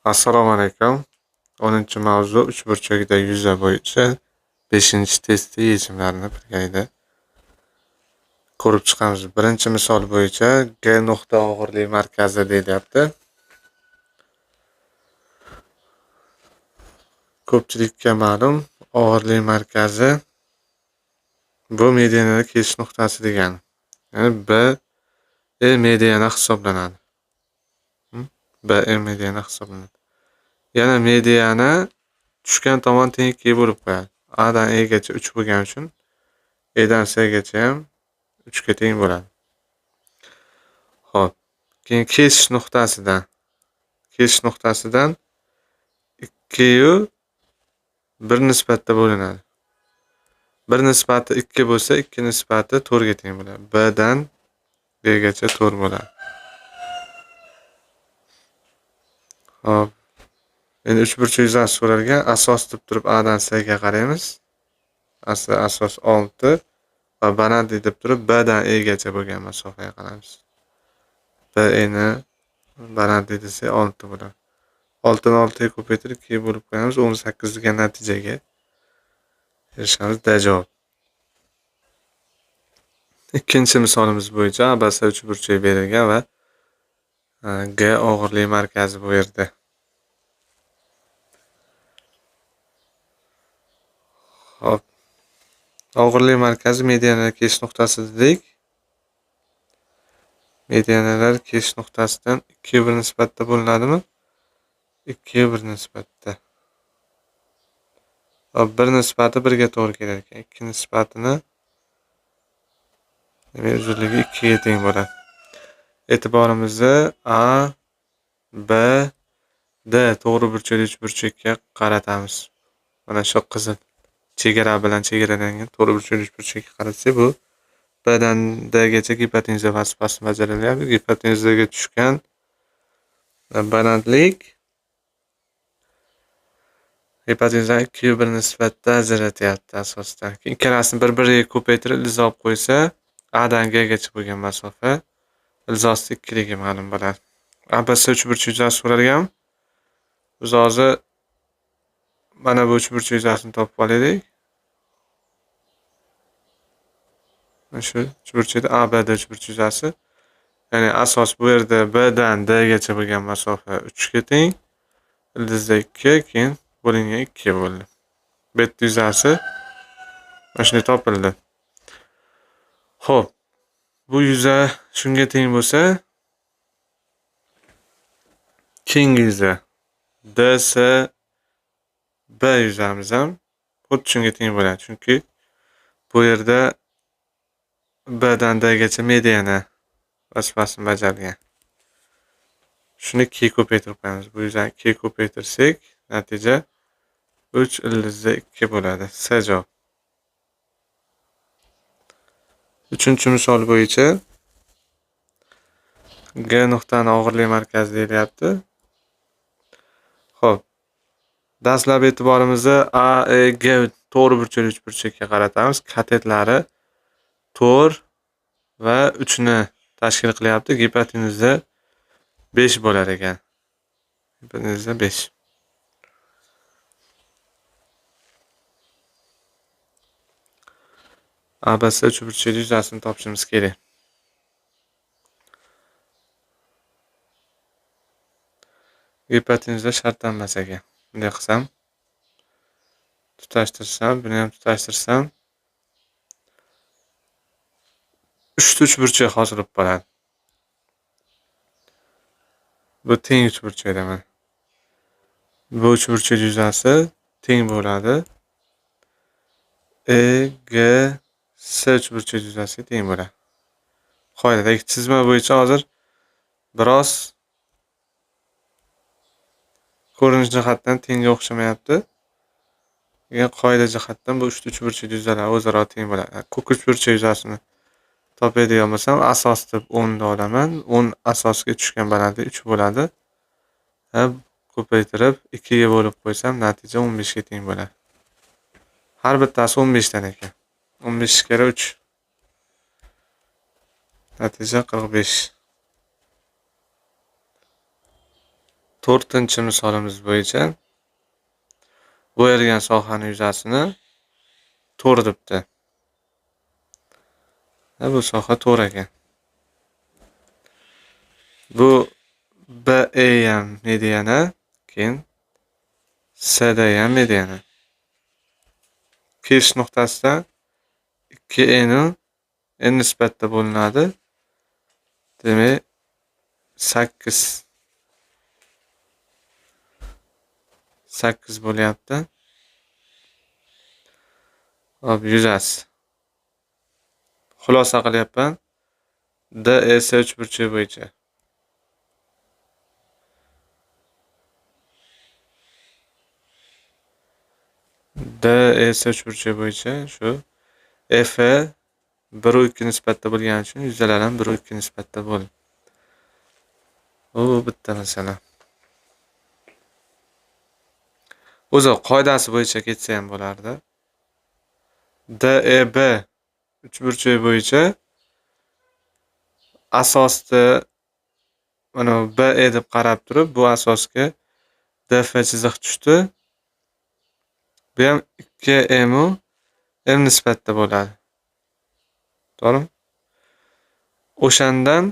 Assalomu alaykum. 10-mavzu uchburchakda yuza bo'yicha 5-testi yechimlarini birgalikda ko'rib chiqamiz. Birinchi misol bo'yicha G nuqta og'irlik markazi deyilyapti. Ko'pchilikka ma'lum, og'irlik markazi bu medianani kesish nuqtasi degani. Ya'ni B mediana hisoblanadi. B mediana hisoblanadi. Yana mediana tushgan tomon teng 2 bo'lib qo'yadi. A dan E gacha 3 bo'lgani uchun E dan C gacha ham 3 ga teng bo'ladi. Xo'p, keyin kesish nuqtasidan 2 yu 1 nisbatda bo'linadi. 1 nisbati 2 bo'lsa, 2 nisbati 4 ga teng bo'ladi. B dan D gacha 4 bo'ladi. Xo'p. Endi uchburchak yuzasi so'ralgan. Asos deb turib A dan C ga qaraymiz. Asos 6 va balandlik deb turib B dan E gacha bo'lgan masofaga qaraymiz. B ni balandlik desa 6 bo'ladi. 6 ni 6 ga ko'paytirib 2 bo'lib qo'yamiz. 18 degan natijaga erishamiz. D javob. Ikkinchi misolimiz bo'yicha ABC uchburchak berilgan va G og'irlik markazi bu yerda. Hop. Og'irlik markazi medianalar kesish nuqtasi dedik. Medianalar kesish nuqtasidan 2 1 nisbatda bo'linadimi? 2 1 nisbatda. Hop, 1 nisbati 1 ga to'g'ri kelar ekan. 2 nisbatini demak uzunligi 2 ga teng bo'ladi. E'tiborimizni A, B, D to'g'ri burchakli uchburchakka qaratamiz. Mana shu qizil chegara bilan chegaralangan to'g'ri burchakli uchburchakka qaratsak, bu B dan D gacha gipotenuza vazifasini bajarilyapti. Gipotenuzaga tushgan balandlik gipotenuzaning 2 1 nisbatda ajratyapti asosdan. Ikkalasini bir-biriga ko'paytirib ildizo olib qo'ysa, A dan G gacha bo'lgan masofa ildizosi 2 ligi ma'lum bo'ladi. ABC uchburchak yuzasi so'ralgan. Biz hozir mana bu uchburchak yuzasini topib olaylik. Shu uchburchakda ABD uchburchak yuzasi. Ya'ni asos bu yerda B dan D gacha bo'lgan masofa 3 ga teng. Ildizda 2, keyin bo'lingan 2 bo'ldi. Bet yuzasi mana shunday topildi. Xo'p. Bu yuza shunga teng bo'lsa, keyingi yuza DS B yuzamiz ham xuddi shunga teng bo'ladi. Chunki bu yerda B dan D gacha mediana vazifasini bajargan. Shuni 2 ga ko'paytirib qo'yamiz. Bu yuzani 2 ga ko'paytirsak, natija 3 ildizda 2 bo'ladi. C javob. Uchinchi misol bo'yicha G nuqtani og'irlik markazi deyilyapti. Xo'p. Dastlab e'tiborimizni A, E, G to'g'ri burchakli uchburchakka qaratamiz. Katetlari 4 va 3 ni tashkil qilyapti. Gipotenuza 5 bo'lar ekan. Gipotenuza 5. ABC uchburchak yuzasini topishimiz kerak. Gipotenuza shartlanmas ekan. Bunday qilsam, tutashtirsam, buni ham tutashtirsam 3 ta uchburchak hosil bo'lib qoladi. Bu teng uchburchak deman. Bu uchburchak yuzasi teng bo'ladi. E, G, C uchburchak yuzasiga teng bo'ladi. Qoidadagi chizma bo'yicha hozir biroz ko'rinish jihatdan tenga o'xshamayapti. Degan qoida jihatdan bu 3 ta uchburchak yuzalar o'zaro teng bo'ladi. Ko'k uchburchak yuzasini topadigan bo'lsam, asos deb 10 ni olaman. 10 asosga tushgan balandlik 3 bo'ladi. Ko'paytirib 2 ga bo'lib qo'ysam, natija 15 ga teng bo'ladi. Har bittasi 15 dan ekan. 15 kere 3. Natija 45. To'rtinchi misolimiz bo'yicha bo'yalgan sohani yuzasini to'r debdi. Bu soha to'r ekan. Bu BE ham mediana, keyin CD ham mediana. Kesish nuqtasidan 2E ni n nisbatda bo'linadi. Demak 8 bo'lyapti. Hop, yuzasi. Xulosa qilyapman. DES uchburchak bo'yicha. DES uchburchak bo'yicha shu F 1/2 nisbatda bo'lgani uchun yuzalar ham 1/2 nisbatda bo'ldi. Bu bitta masala. O'zi qoidasi bo'yicha ketsa ham bo'lardi. DEB uchburchak bo'yicha asosda mana BE deb qarab turib, bu asosga DF chiziq tushdi. Bu ham 2M M nisbatda bo'ladi. To'g'rimi? O'shandan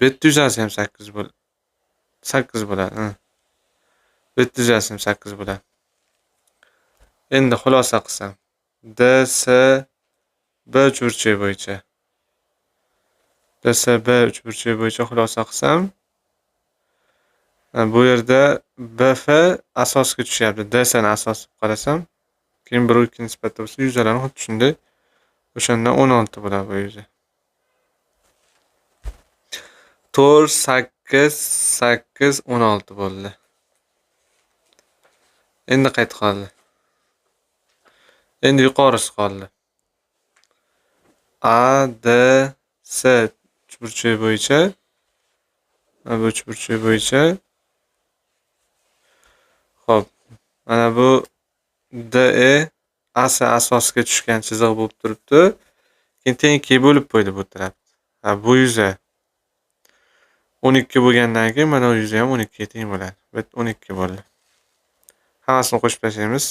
bitta yuzasi ham 8 bo'ladi. 8 bo'ladi. Bitta yuzasi ham 8 bo'ladi. Endi xulosa qilsam, DSB uchburchak bo'yicha. DSB uchburchak bo'yicha xulosa qilsam, bu yerda BF asosga tushyapti. DS ni asos deb qarasam, keyin 1/2 nisbatda bo'lsa, yuzalarni xuddi shunday. O'shandan 16 bo'ladi bu yuza. To'r 8 8 16 bo'ldi. Endi qayt qoldi. Endi yuqorisi qoldi. ADS uchburchak bo'yicha bu uchburchak bo'yicha hop, mana bu DE asosga tushgan chiziq bo'lib turibdi. Keyin teng 2 bo'lib qo'ydi bu taraf. Bu yuza 12 bo'lgandan keyin mana bu yuza ham 12 ga teng bo'ladi. Bu 12 bo'ldi. Hammasini qo'shib tashlaymiz.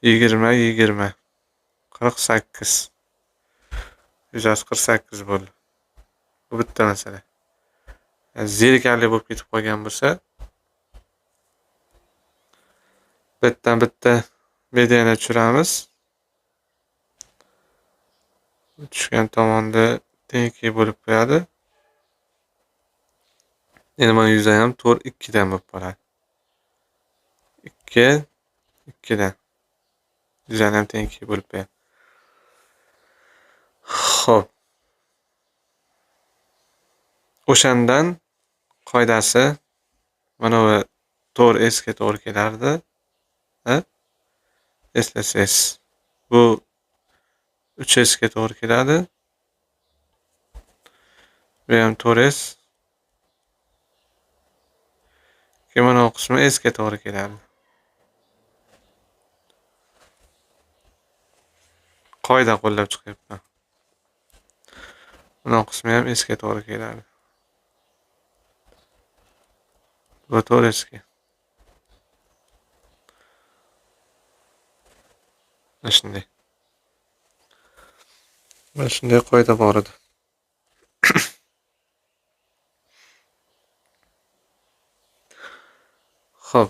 20 20 48. Yuzasi 48 bo'ldi. Bu bitta masala. Zerikarli bo'lib ketib qolgan bo'lsa, bittan bitta mediana tushiramiz. Tushgan tomonda teng bo'lib qo'yadi. Endi mana yuza ham to'r 2 dan bo'lib qoladi. 2 2 dan. Yuza ham teng bo'lib qo'yadi. Xo'p. O'shandan qoidasi mana bu to'r S ga to'g'ri kelardi. S. Bu 3S ga to'g'ri keladi. Bu ham to'r S. Keyin mana bu qismi S ga to'g'ri keladi. Qoida qo'llab chiqyapman. Mana bu qismi ham S ga to'g'ri keladi. Bu to'r S ga. Mana shunday qoida bor edi. Xo'p.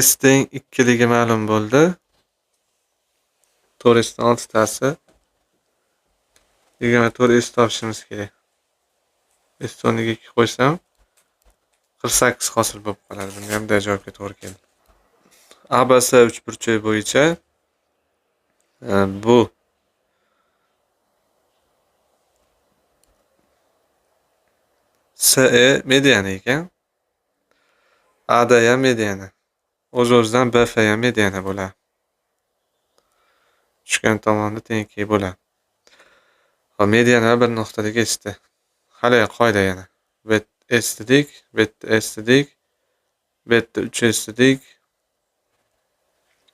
S teng 2 ligi ma'lum bo'ldi. To'r S'dan 6 tasi. 24 S topishimiz kerak. S o'rniga 2 qo'ysam 48 hosil bo'lib qoladi. Buni ham javobga to'g'ri keldi. ABS uchburchak bo'yicha bu CE mediana ekan. AD ham mediana. O'z-o'zidan BF ham mediana bo'ladi. Tushgan tomonda teng bo'ladi. Va mediana bir nuqtada kesdi. Hali qoida yana. Bet S dedik, bet S dedik, bet 3S dedik.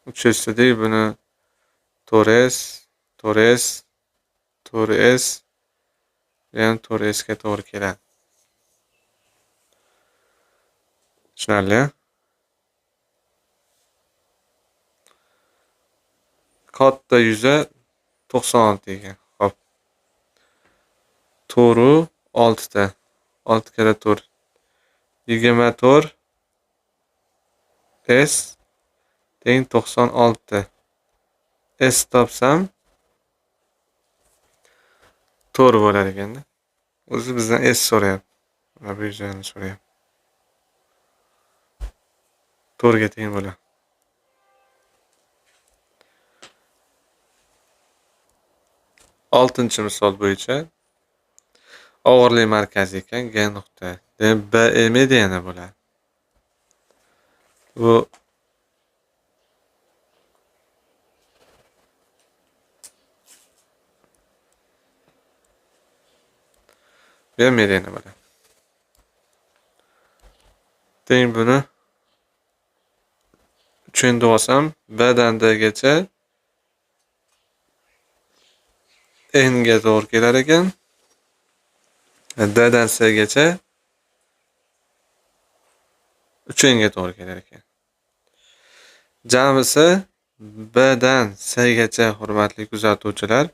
3S dedik, buni to'r S, to'r S, to'r S, ham to'r S ga to'g'ri keladi. Tushunarli? Katta yuza 96 ekan. Hop. To'ri 6 ta. 6 kara to'r. 24 S teng 96. S topsam to'g'ri bo'lar ekanda. O'zi bizdan S so'rayapti. Va bu yuzani so'rayapti. To'rtga teng bo'ladi. Oltinchi misol bo'yicha og'irlik markazi ekan G nuqta. Demak, BE mediana bo'ladi. Bu mediana bo'ladi. Teng buni 3 endi olsam B dan D gacha N ga to'g'ri kelar ekan. D dan C gacha 3 ga to'g'ri kelar ekan. Jamisi B dan C gacha hurmatli kuzatuvchilar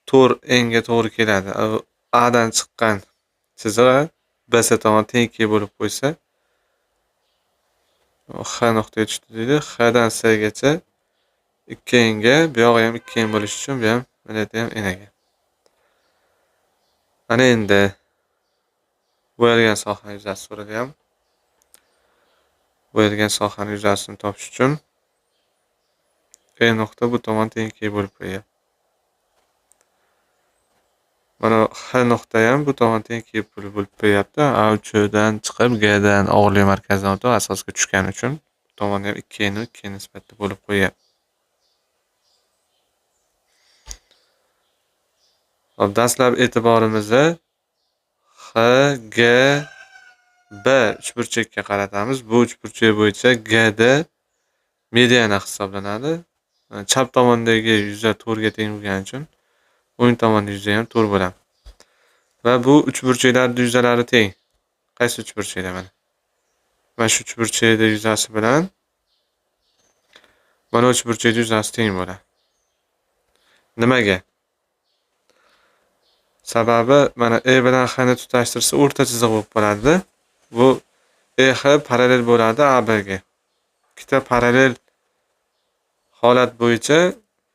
4 ga to'g'ri keladi. A dan chiqqan chiziq BC tomon tengki bo'lib qo'ysa H nuqtaga tushdi deydi. H dan C gacha 2 ga, bu yog'i ham 2 bo'lish uchun bu ham mana yerda ham N ga. Ana endi bo'yalgan soha yuzasi so'ralgan. Bo'yalgan sohaning yuzasini topish uchun E nuqta bu tomon tengki bo'lib qo'yadi. Mana H nuqta ham bu tomon tengki bo'lib qo'yapti. A uchidan chiqib G dan og'irlik markazidan o'tib asosga tushgani uchun bu tomon ham 2 ni 2 nisbatda bo'lib qo'yapti. Hop, dastlab e'tiborimizni H, G, B uchburchakka qaratamiz. Bu uchburchak bo'yicha GD mediana hisoblanadi. Chap tomondagi yuza to'rtga teng bo'lgani uchun o'ng tomonda yuza ham to'rt bo'ladi. Va bu uchburchaklarning yuzalari teng. Qaysi uchburchakda mana? Mana shu uchburchakning yuzasi bilan mana uchburchakning yuzasi teng bo'ladi. Nimaga? Sababi mana E bilan H ni tutashtirsa o'rta chiziq bo'lib qoladi. Bu EH parallel bo'ladi ABga. Ikkita parallel holat bo'yicha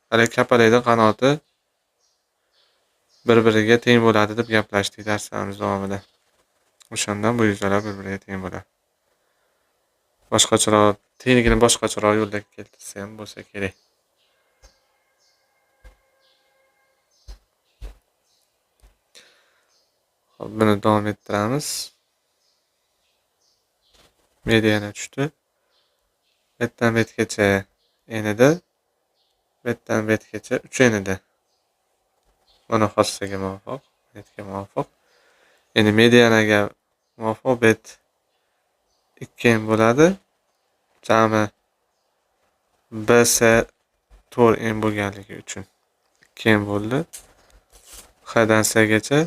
hali kapalayda qanoti bir-biriga teng bo'ladi deb gaplashdik darslarimiz davomida. O'shandan bu yuzalar bir-biriga teng bo'ladi. Boshqacharoq, tengligini boshqacharoq yo'lda keltirsa ham bo'lsa kerak. Hop, buni davom ettiramiz. Mediana tushdi. Betdan betgacha enida, betdan betgacha 3 enida. Mana xossaga muvofiq, betga muvofiq. Endi medianaga muvofiq bet 2 en bo'ladi. Jami BC 4 en bo'lganligi uchun 2 en bo'ldi. H dan C gacha,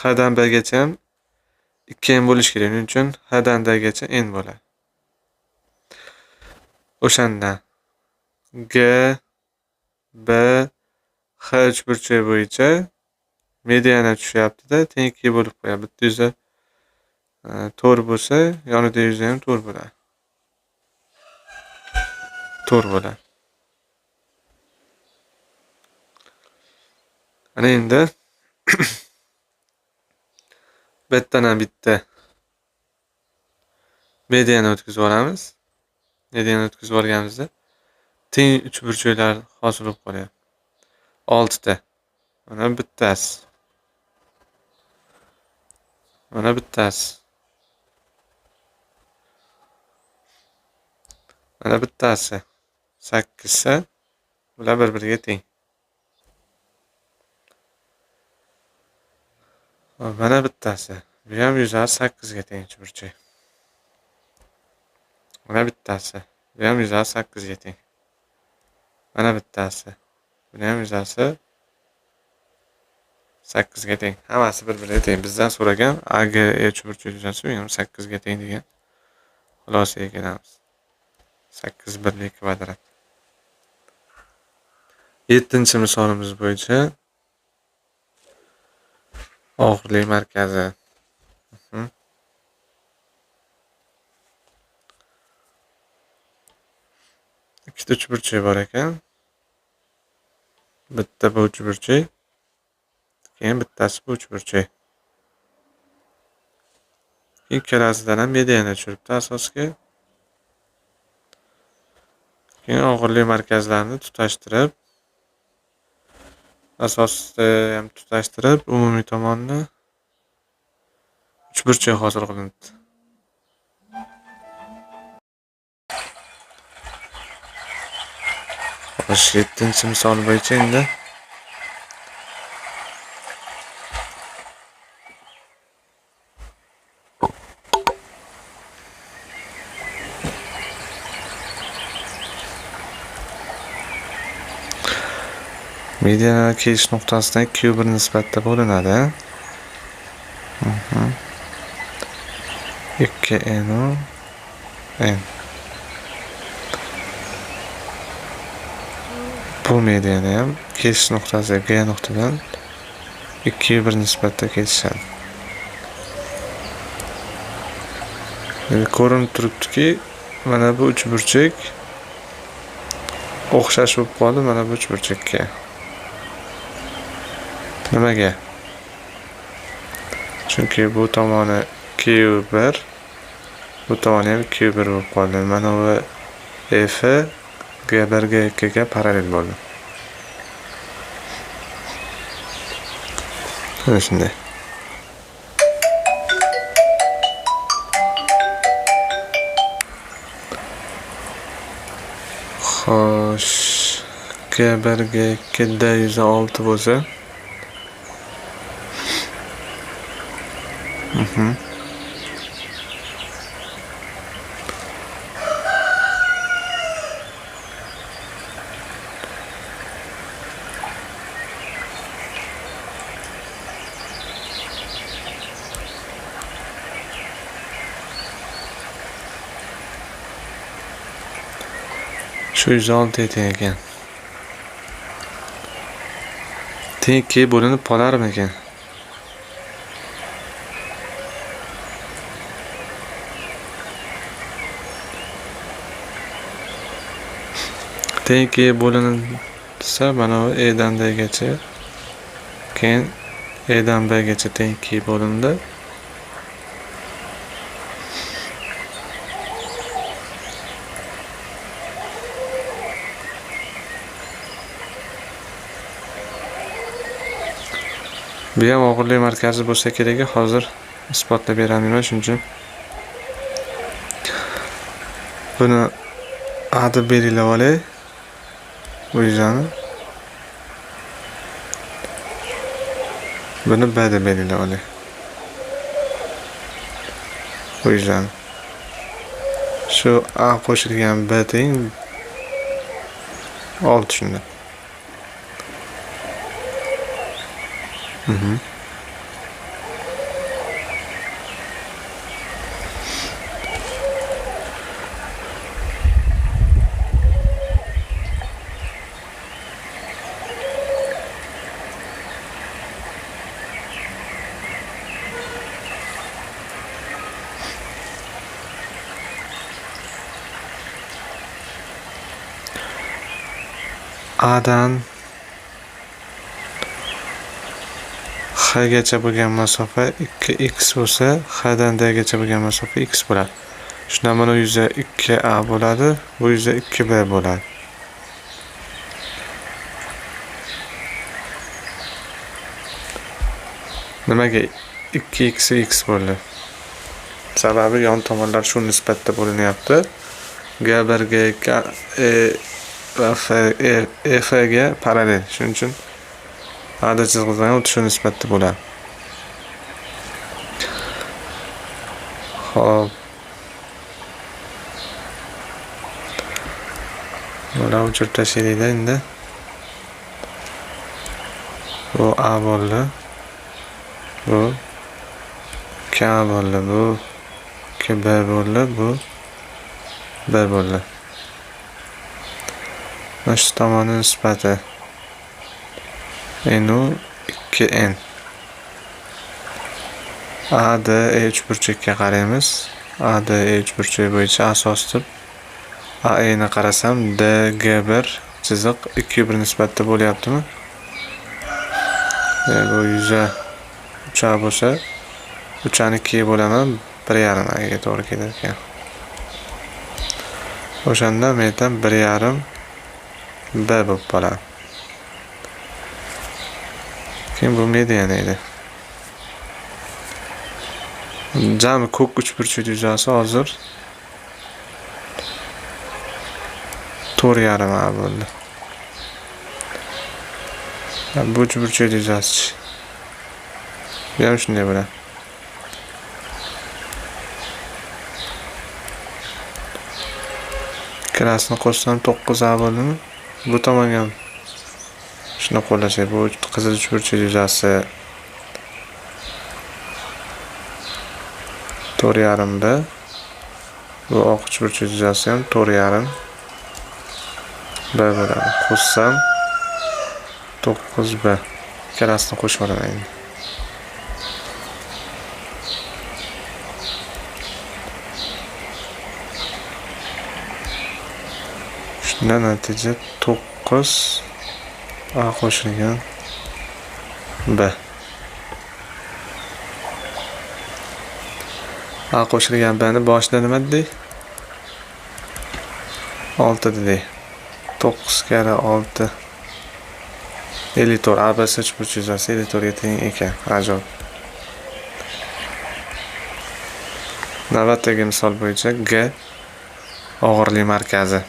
H dan B gacha ham 2 en bo'lish kerak. Shuning uchun H dan D gacha n bo'ladi. O'shanda G, B, H uchburchak bo'yicha mediana tushyapti-da, tengki bo'lib qo'yadi. Bitta yuza to'rt bo'lsa, yonida yuza ham to'rt bo'ladi. To'rt bo'ladi. Ana endi betdan ham bitta mediana o'tkazib olamiz. Mediana o'tkazib olganimizda teng uchburchaklar hosil bo'lib qolyapti. 6 ta. Mana bittasi. Mana bittasi. Mana bittasi 8 sa, bular bir-biriga teng. Mana bittasi. Bu ham yuzasi 8 ga teng uchburchak. Mana bittasi. Bu ham yuzasi 8 ga teng. Mana bittasi. Buni ham yuzasi 8 ga teng. Hammasi bir-biriga teng. Bizdan so'ragan AG uchburchak yuzasi bu ham 8 ga teng degan. Xulosaga kelamiz. 8 birlik kvadrat. 7-chi misolimiz bo'yicha og'irlik markazi. Ikkita uchburchak bor ekan. Bitta bu uchburchak, keyin bittasi bu uchburchak. Ikkalasidan ham mediana tushiribdi asosga. Keyin og'irlik markazlarini tutashtirib, asosda ham tutashtirib, umumiy tomonni uchburchak hosil qilindi. Xo'sh, 7-chi misol bo'yicha endi mediana kesish nuqtasidan 2/1 nisbatda bo'linadi. 2n n. Bu mediana ham kesish nuqtasi G nuqtadan 2/1 nisbatda kesishadi. Ko'rinib turibdiki, mana bu uchburchak o'xshash bo'lib qoldi mana bu uchburchakka. Nimaga? Chunki bu tomoni Q1, bu tomoni ham Q1 bo'lib qoldi. Mana bu F G1 G2 ga parallel bo'ldi. Mana shunday. Xo'sh, G1 G2 da 106 bo'lsa, shu 106 teng ekan. Teng 2 bo'linib qolarmi ekan? Teng 2 bo'linsa, mana bu E dan D gacha, keyin E dan B gacha teng 2 bo'lindi. Bu ham og'irlik markazi bo'lsa kerak, hozir isbotlab beraman, shuning uchun buni A deb belgilab olay. O'zini buni B deb belgilab olay. O'zini shu A qo'shilgan B teng 6 shunda. A dan H gacha bo'lgan masofa 2x bo'lsa, H dan D gacha bo'lgan masofa x bo'ladi. Shundan mana 2a bo'ladi, bu 2b bo'ladi. Nimaga 2x x bo'ldi? Sababi yon tomonlar shu nisbatda bo'linyapti. G1 G2 F ga parallel. Shuning uchun A da chizgidan o'tishi nisbatda bo'ladi. Xo'p. Mana o'chirib tashlaylik endi. Bu A bo'ldi. Bu K bo'ldi. Bu B bo'ldi. Bu B bo'ldi. Mana shu tomonning nisbati nu 2n. AD uchburchakka qaraymiz. AD uchburchak bo'yicha asos tip AE ni qarasam DG1 chiziq 2:1 nisbatda bo'lyaptimi? Bu yuza 3 bo'lsa 3ni 2 bo'laman, 1,5 ga to'g'ri kelar ekan. O'shanda men aytam 1,5 B bo'lib qoladi. Keyin bu median edi. Jami ko'k uchburchak yuzasi hozir 4,5 bo'ldi. Bu uchburchak yuzasi. Bu ham shunday bo'ladi. Ikkalasini qo'shsam 9A bo'ldimi? Bu tomonga ham shuni qo'llasak, bu qizil uchburchak yuzasi 4,5 B. Bu oq uchburchak yuzasi ham 4,5 B bo'ladi. Qo'shsam 9 B. Ikkalasini qo'shib olaman. Shundan natija 9 A qo'shilgan B. A qo'shilgan B'ni boshida nima dedik? 6 dedik. 9 kara 6 54. ABC uchburchak yuzasi 54 ga teng ekan. Ajoyib. Navbatdagi misol bo'yicha G og'irlik markazi.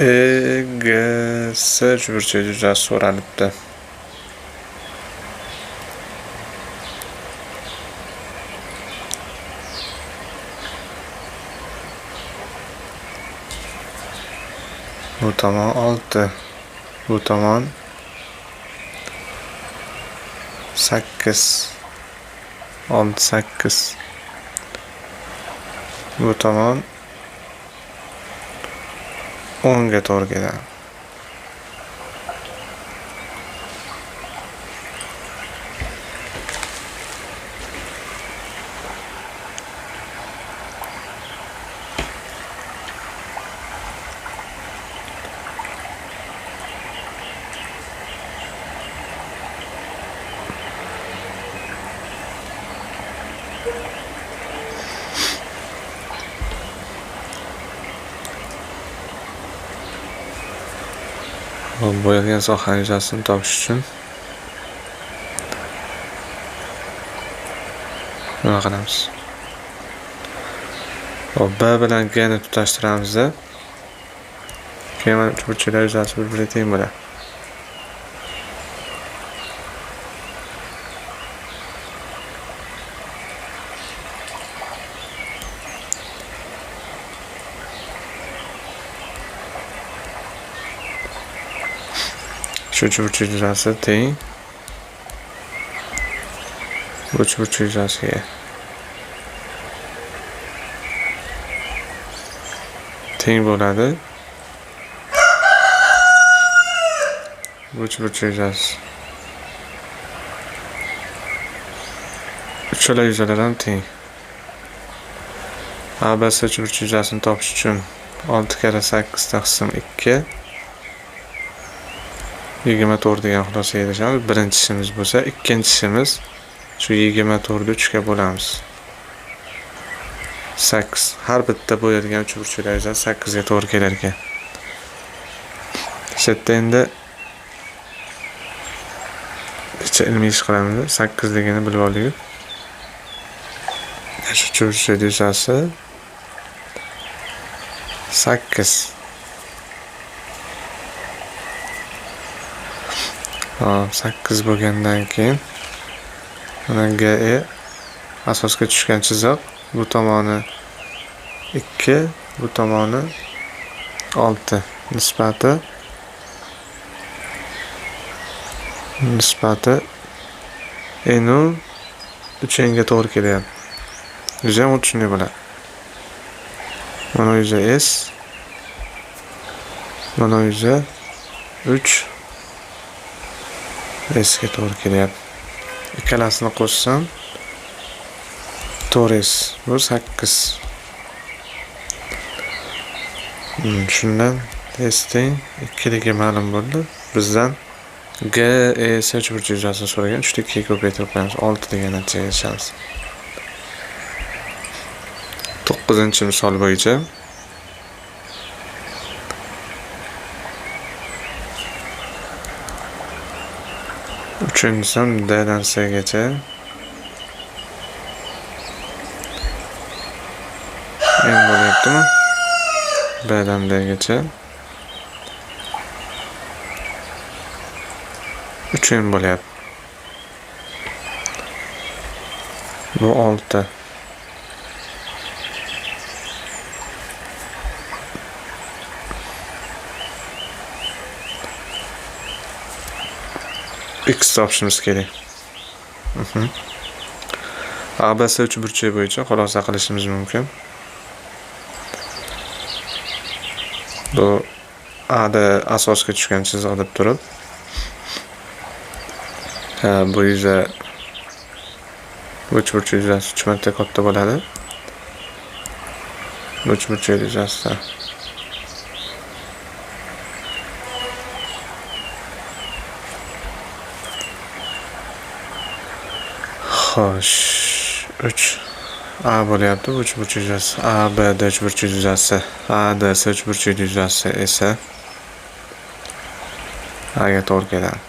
EGS uchburchak yuzasi so'ralibdi. Bu tomon 6, bu tomon 8, 8. Bu tomon 10 ga to'g'ri keladi. Bo'yalgan soha yuzasini topish uchun nima qilamiz? B bilan G ni tutashtiramiz. Keyin mana uchburchaklar yuzasi bir-biriga teng bo'ladi. Uchburchak yuzasi teng uchburchak yuzasiga teng bo'ladi. Uchburchak yuzasi uchala yuzalar ham teng. ABC uchburchak yuzasini topish uchun 6 kara 8 taqsim 2 24 degan xulosaga erishamiz. Birinchi ishimiz bo'lsa, ikkinchi ishimiz shu 24 ni 3 ga bo'lamiz. 8. Har bitta bo'yalgan uchburchaklar yuzasi 8 ga to'g'ri kelar ekan. Shu yerda endi necha ilmiy ish qilamiz? 8 ligini bilib olaylik. Shu uchburchak yuzasi 8. 8 bo'lgandan keyin mana GE asosga tushgan chiziq, bu tomoni 2, Bu tomoni 6. Nisbati enu 3 ga to'g'ri kelyapti. Juda ham tushunarli bo'ladi. Mana yuza S. Mana yuza 3 S ga to'g'ri kelyapti. Ikkalasini qo'shsam 4S bu 8. Shundan S teng 2ligi ma'lum bo'ldi. Bizdan G, E, S uchburchak yuzasini so'ragan. 3 ga 2 ko'paytirib qo'yamiz. 6 degan natijaga erishamiz. 9-misol bo'yicha uchinchisi D'dan C'gacha n bo'lyaptimi? B'dan D'gacha 3n bo'lyapti. Bu 6. X topishimiz kerak. ABC uchburchak bo'yicha xulosa qilishimiz mumkin. Bu A'da asosga tushgan chiziq deb turib, bu yuza uchburchak yuzasi 3 marta katta bo'ladi. Uchburchak yuzasi xo'sh 3 A bo'lyapti. Bu uchburchak yuzasi A, B, D uchburchak yuzasi A, D, S uchburchak yuzasi esa A ga to'g'ri keladi.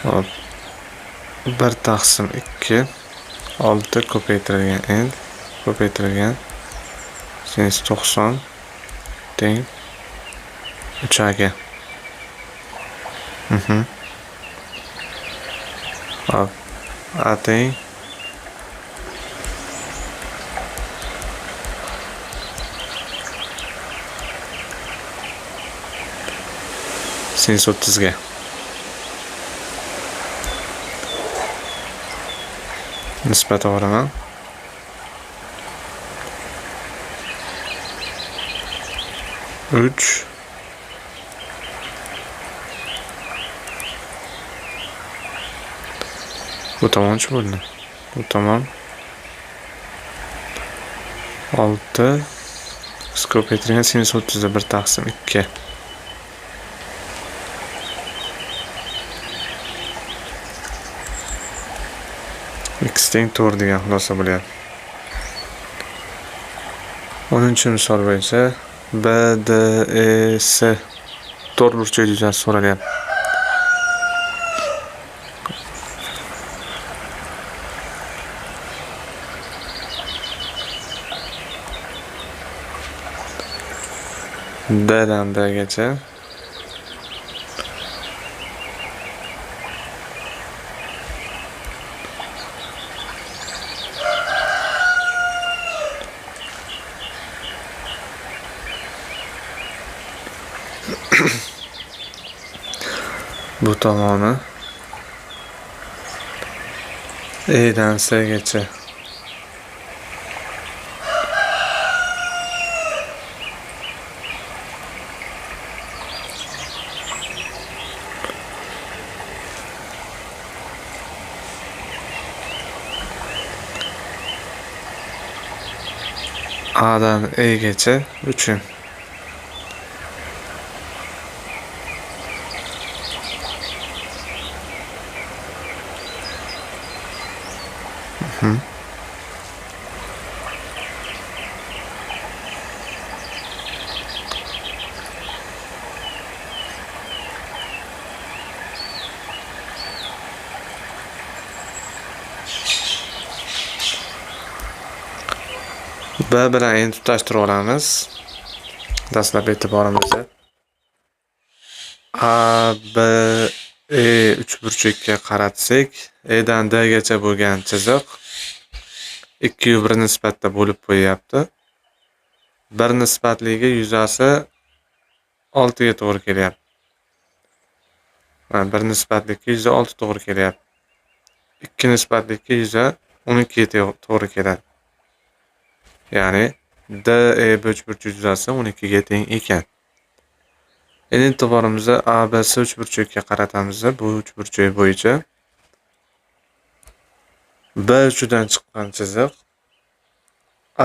Hop. 1/2 6 ko'paytirilgan n ko'paytirilgan sinus 90 teng 3A ga. Hop. A teng sinus 30 ga. Nisbat olaman. Uch bu tomonchi bo'ldi. Bu tomon 6 ko'paytirilgan sinus 30 da 1/2. X teng 4 degan xulosa bo'lyapti. 10-misol bo'yicha B, D, E, S to'rtburchak yuzasi so'ralyapti. D'dan D'gacha bu tomoni E'dan C'gacha A'dan E'gacha 3. B bilan endi tutashtirib olamiz. Dastlab e'tiborimizni A, B, E uchburchakka qaratsak, E'dan D'gacha bo'lgan chiziq 2/1 nisbatda bo'lib qo'yyapti. 1 nisbatligi yuzasi 6 ga to'g'ri kelyapti. Mana 1 nisbatlikka yuza 6 to'g'ri kelyapti. 2 nisbatlikka yuza 12 ga to'g'ri keladi. Ya'ni DE uchburchak yuzasi 12 ga teng ekan. Endi e'tiborimizni ABC uchburchakka qaratamiz. Bu uchburchak bo'yicha B uchidan chiqqan chiziq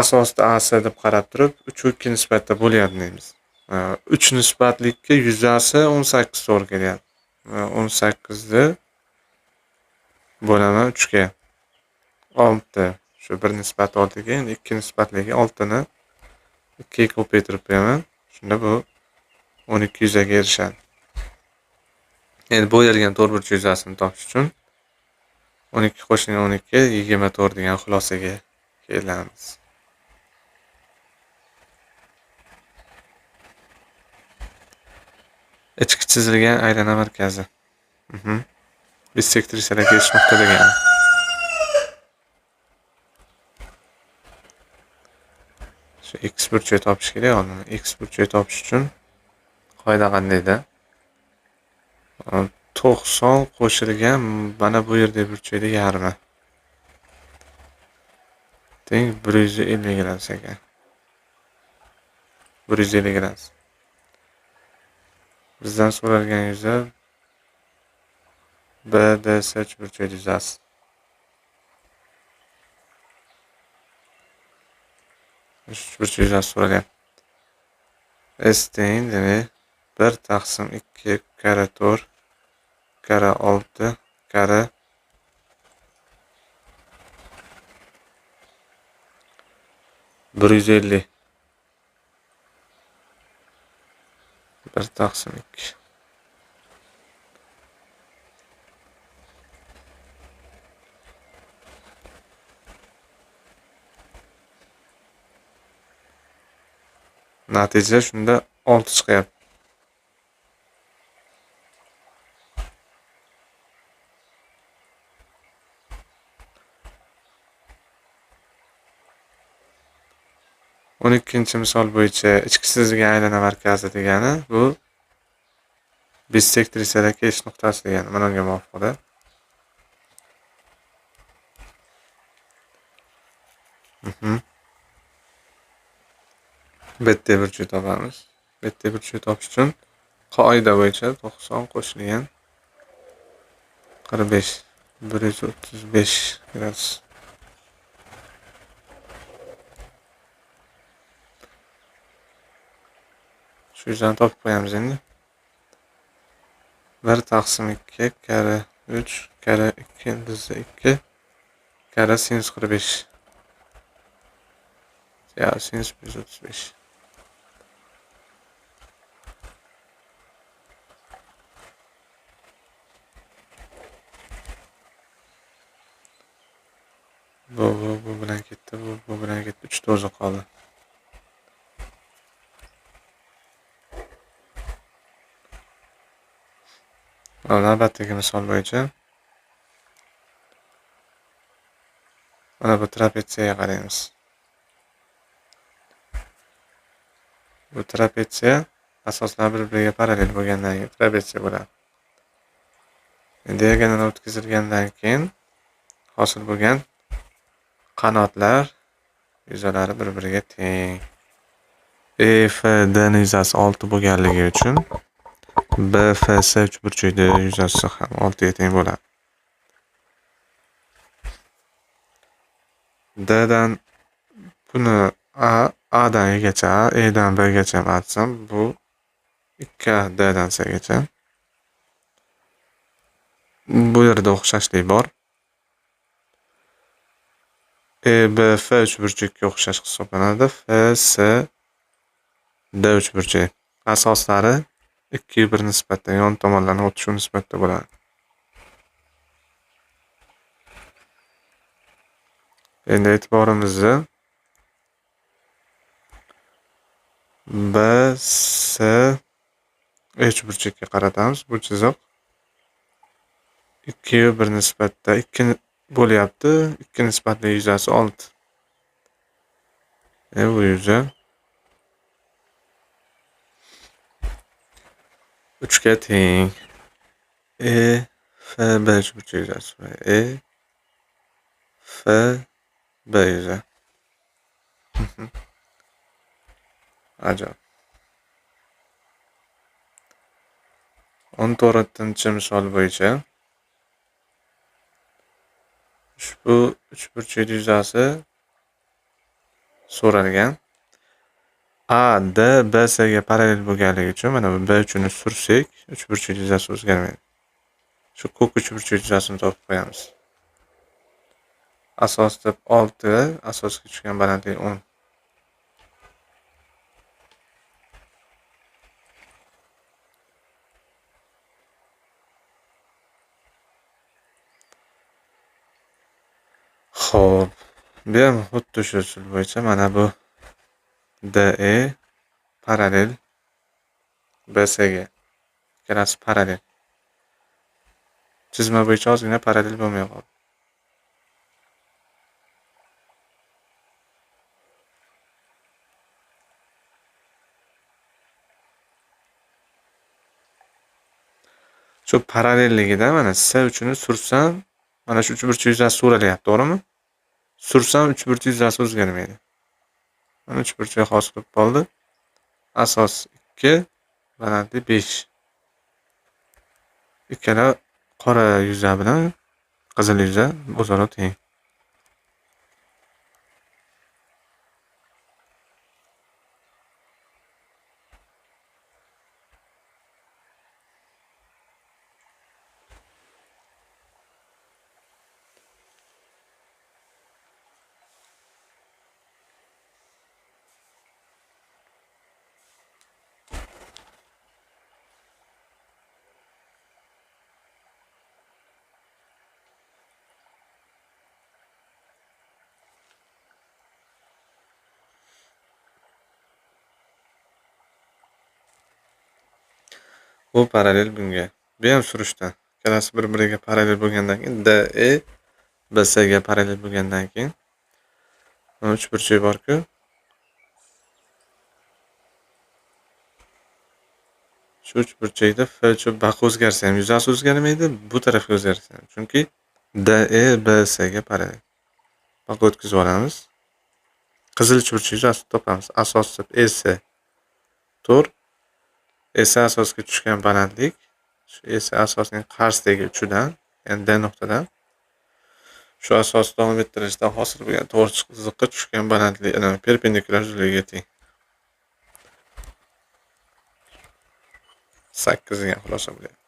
asosda AC deb qarab turib 3/2 nisbatda bo'lyapti deymiz. 3 nisbatlikka yuzasi 18 to'g'ri kelyapti. 18 ni bo'laman 3 ga. 6. Shu 1 nisbat 6 ga, endi 2 nisbatligi 6 ni 2 ga ko'paytirib qo'yaman. Shunda bu 12 yuzaga erishadi. Endi bo'yalgan to'rtburchak yuzasini topish uchun 12 qo'shing 12 24 degan xulosaga kelamiz. Ichki chizilgan aylana markazi. Bissektrisalar kelish nuqta degani. Shu x burchak topish kerak oldin. X burchak topish uchun qoida qandayda? 90 qo'shilgan mana bu yerda burchakda yarmi teng 150 gradus ekan. 150 gradus. Bizdan so'ralgan yuza BDS uchburchak yuzasi. Uchburchak yuzasi so'ralyapti. S teng demak 1 taqsim 2 kara 4 kara 6 kara 150. 1 taqsim 2. Natija shunda 6 chiqyapti. O'n ikkinchi misol bo'yicha ichki chizilgan aylana markazi degani bu bissektrisaga kelish nuqtasi degani. Mana unga muvofiqda. Bitta burchak topamiz. Bitta burchak topish uchun qoida bo'yicha 90 qo'shilgan 45 135 gradus. Shu yuzani topib qo'yamiz endi. 1 taqsim 2 kara 3 kara 2 bizda 2 kara sinus 45. Ya sinus 135. Bu bilan ketdi, bu bilan ketdi. 3 ta o'zi qoldi. Navbatdagi misol bo'yicha mana bu trapetsiyaga qaraymiz. Bu trapetsiya asoslar bir-biriga parallel bo'lgandan keyin trapetsiya bo'ladi. Diagonal o'tkazilgandan keyin hosil bo'lgan qanotlar yuzalari bir-biriga teng. EFD ning yuzasi 6 bo'lganligi uchun BFS uchburchakda yuzasi ham 6 ga teng bo'ladi. D'dan buni A dan Egacha, E dan B gacha atsam bu 2 D'dan C gacha. Bu yerda o'xshashlik bor. EBF uchburchakka o'xshash hisoblanadi. FS D uchburchak. Asoslari 2/1 nisbatda, yon tomonlarning o'tishi nisbatda bo'ladi. Endi e'tiborimizni BS uchburchakka qaratamiz. Bu chiziq 2/1 nisbatda 2 bo'lyapti. 2 nisbatli yuzasi 6. Bu yuza 3 ga teng. F B uchburchak yuzasi. F B yuza. Ajoyib. 14-misol bo'yicha ushbu uchburchak yuzasi so'ralgan. A, D, B, C ga parallel bo'lganligi uchun mana bu B uchun sursak, uchburchak yuzasi o'zgarmaydi. Shu ko'k uchburchak yuzasini topib qo'yamiz. Asos deb 6, asosga tushgan balandlik 10. Xo'p, bu ham xuddi shu usul bo'yicha mana bu DE parallel BC'ga. Ikkalasi parallel. Chizma bo'yicha ozgina parallel bo'lmay qoldi. Shu parallelligida mana C uchun sursam, mana shu uchburchak yuzasi so'ralyapti, to'g'rimi? Sursam uchburchak yuzasi o'zgarmaydi. Mana uchburchak hosil bo'lib qoldi. Asos 2, balandlik 5. Ikkala qora yuza bilan qizil yuza o'zaro teng. Bu parallel bunga. Bu ham surishdan. Ikkalasi bir-biriga parallel bo'lgandan keyin DE BC'ga parallel bo'lgandan keyin mana uchburchak bor-ku. Shu uchburchakda F uchun baqa o'zgarsa ham yuzasi o'zgarmaydi, bu tarafga o'zgarsa ham. Chunki DE BC'ga parallel. Baqa o'tkazib olamiz. Qizil uchburchak yuzasini topamiz. Asos deb EC 4. EC asosga tushgan balandlik, shu EC asosning qarshidagi uchidan, ya'ni D nuqtadan shu asos davom ettirishdan hosil bo'lgan to'g'ri chiziqqa tushgan balandlik perpendikulyar uzunligiga teng. 8 degan xulosa bo'lyapti.